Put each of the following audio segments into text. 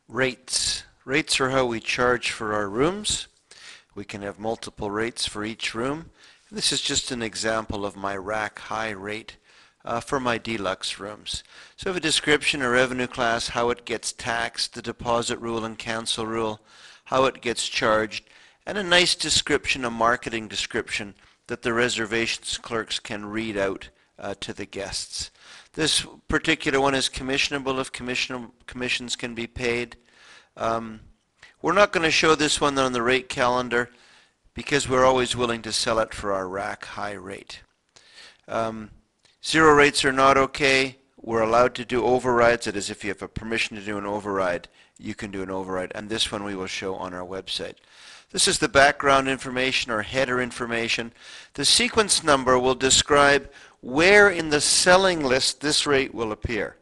Rates. Rates are how we charge for our rooms. We can have multiple rates for each room. This is just an example of my rack high rate for my deluxe rooms. So I have a description, a revenue class, how it gets taxed, the deposit rule and cancel rule, how it gets charged, and a nice description, a marketing description that the reservations clerks can read out to the guests. This particular one is commissionable if commissions can be paid. We're not going to show this one on the rate calendar because we're always willing to sell it for our rack high rate. Zero rates are not okay. We're allowed to do overrides. That is, if you have a permission to do an override, you can do an override. And this one we will show on our website. This is the background information or header information. The sequence number will describe where in the selling list this rate will appear.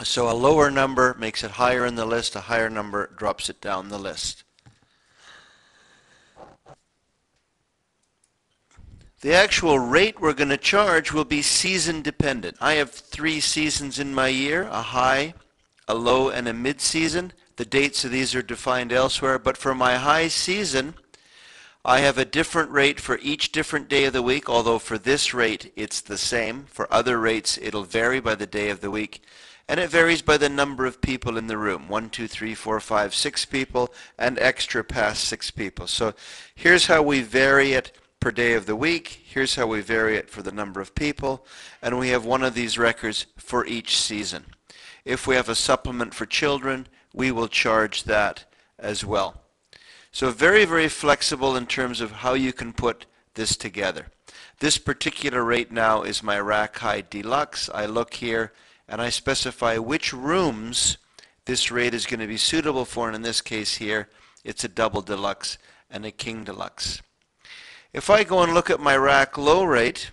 So a lower number makes it higher in the list, a higher number drops it down the list. The actual rate we're going to charge will be season dependent. I have 3 seasons in my year, a high, a low, and a mid-season. The dates of these are defined elsewhere, but for my high season, I have a different rate for each different day of the week, although for this rate it's the same. For other rates it'll vary by the day of the week, and it varies by the number of people in the room. 1, 2, 3, 4, 5, 6 people, and extra past 6 people. So here's how we vary it per day of the week. Here's how we vary it for the number of people, and we have one of these records for each season. If we have a supplement for children, we will charge that as well. So very, very flexible in terms of how you can put this together. This particular rate now is my rack high deluxe. I look here and I specify which rooms this rate is going to be suitable for, and in this case here it's a double deluxe and a king deluxe. If I go and look at my rack low rate,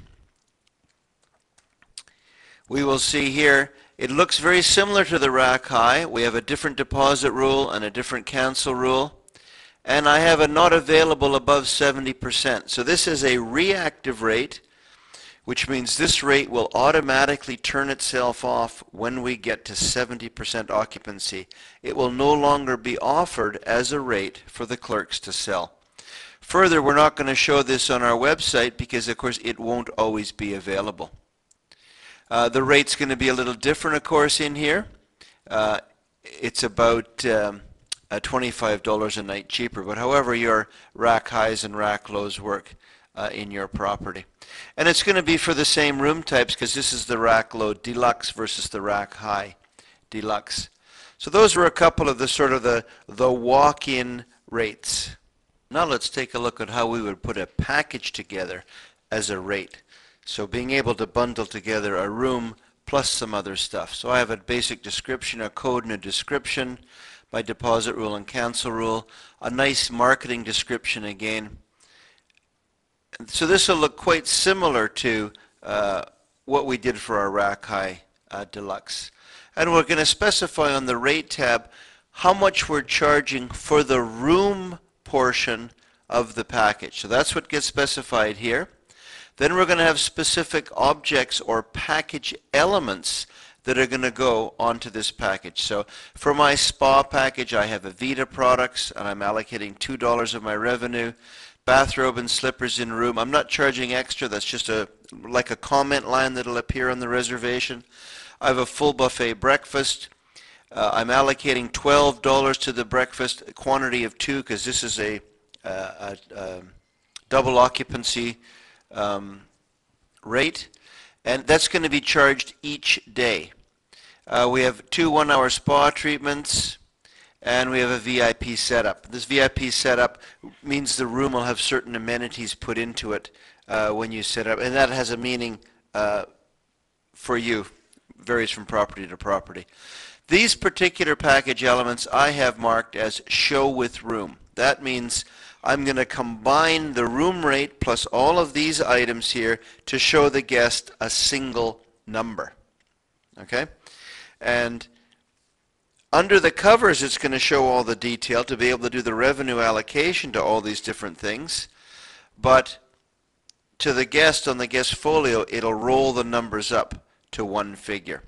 we will see here it looks very similar to the rack high. We have a different deposit rule and a different cancel rule, and I have a not available above 70%. So this is a reactive rate, which means this rate will automatically turn itself off when we get to 70% occupancy. It will no longer be offered as a rate for the clerks to sell. Further, we're not going to show this on our website because, of course, it won't always be available. The rate's going to be a little different, of course, in here. It's about $25 a night cheaper, but however your rack highs and rack lows work in your property. And it's going to be for the same room types because this is the rack low deluxe versus the rack high deluxe. So those were a couple of the sort of the walk-in rates. Now let's take a look at how we would put a package together as a rate. So being able to bundle together a room plus some other stuff. So I have a basic description, a code and a description, my deposit rule and cancel rule, a nice marketing description again. So this will look quite similar to what we did for our rack high deluxe. And we're going to specify on the rate tab how much we're charging for the room portion of the package. So that's what gets specified here. Then we're going to have specific objects or package elements that are going to go onto this package. So for my spa package, I have Avita products, and I'm allocating $2 of my revenue. Bathrobe and slippers in room. I'm not charging extra. That's just like a comment line that'll appear on the reservation. I have a full buffet breakfast. I'm allocating $12 to the breakfast, a quantity of 2 because this is a double occupancy rate, and that's going to be charged each day. We have 2 one-hour spa treatments, and we have a VIP setup. This VIP setup means the room will have certain amenities put into it when you set up, and that has a meaning for you. Varies from property to property. These particular package elements I have marked as show with room. That means I'm going to combine the room rate plus all of these items here to show the guest a single number. Okay? And under the covers it's going to show all the detail to be able to do the revenue allocation to all these different things. But to the guest on the guest folio, it'll roll the numbers up to one figure.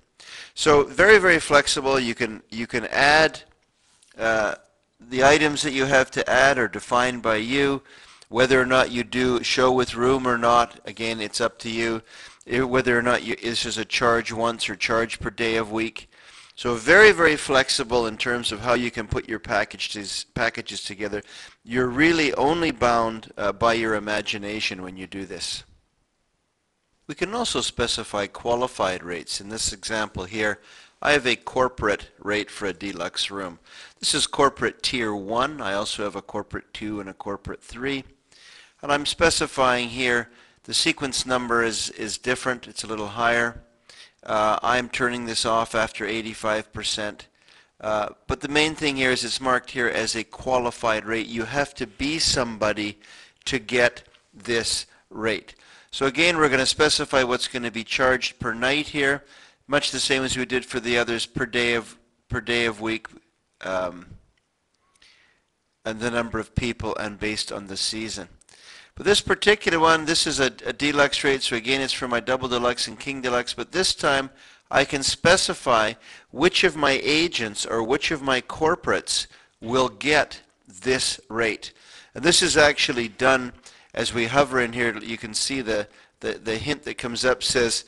So very, very flexible. You can add the items that you have to add are defined by you. Whether or not you do show with room or not, again, it's up to you. Whether or not this is a charge once or charge per day of week. So very, very flexible in terms of how you can put your packages together. You're really only bound by your imagination when you do this. We can also specify qualified rates. In this example here, I have a corporate rate for a deluxe room. This is corporate tier 1. I also have a corporate 2 and a corporate 3. And I'm specifying here the sequence number is different. It's a little higher. I'm turning this off after 85%. But the main thing here is it's marked here as a qualified rate. You have to be somebody to get this rate. So again, we're going to specify what's going to be charged per night here, much the same as we did for the others, per day of week, and the number of people, and based on the season. But this particular one, this is a deluxe rate, so again it's for my double deluxe and king deluxe, but this time I can specify which of my agents or which of my corporates will get this rate. And this is actually done as we hover in here. You can see the hint that comes up says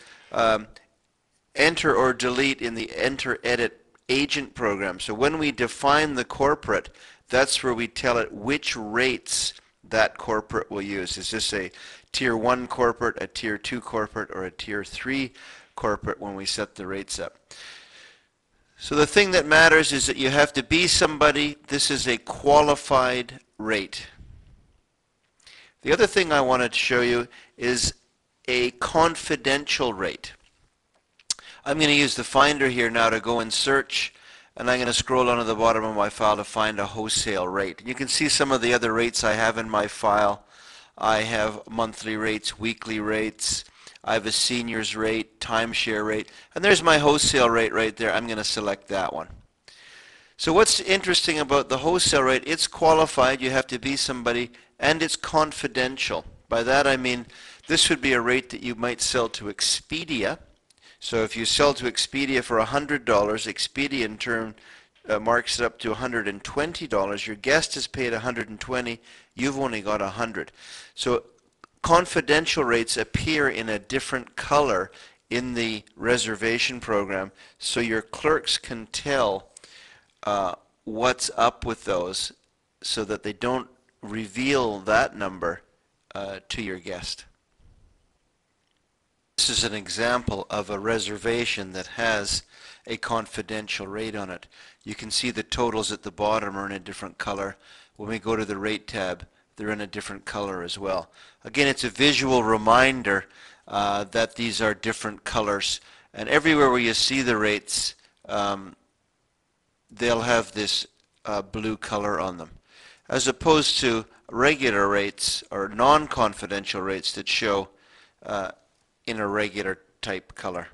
enter or delete in the enter edit agent program. So when we define the corporate, that's where we tell it which rates that corporate will use. Is this a tier 1 corporate, a tier 2 corporate, or a tier 3 corporate when we set the rates up? So the thing that matters is that you have to be somebody. This is a qualified rate. The other thing I wanted to show you is a confidential rate. I'm going to use the finder here now to go and search, and I'm going to scroll down to the bottom of my file to find a wholesale rate. You can see some of the other rates I have in my file. I have monthly rates, weekly rates, I have a seniors rate, timeshare rate, and there's my wholesale rate right there. I'm going to select that one. So what's interesting about the wholesale rate, it's qualified, you have to be somebody, and it's confidential. By that I mean this would be a rate that you might sell to Expedia. So if you sell to Expedia for $100, Expedia in turn marks it up to $120. Your guest has paid $120, you've only got $100. So confidential rates appear in a different color in the reservation program, so your clerks can tell what's up with those so that they don't reveal that number to your guest. This is an example of a reservation that has a confidential rate on it. You can see the totals at the bottom are in a different color. When we go to the rate tab, they're in a different color as well. Again, it's a visual reminder that these are different colors, and everywhere where you see the rates, they'll have this blue color on them, as opposed to regular rates or non-confidential rates that show in a regular type color.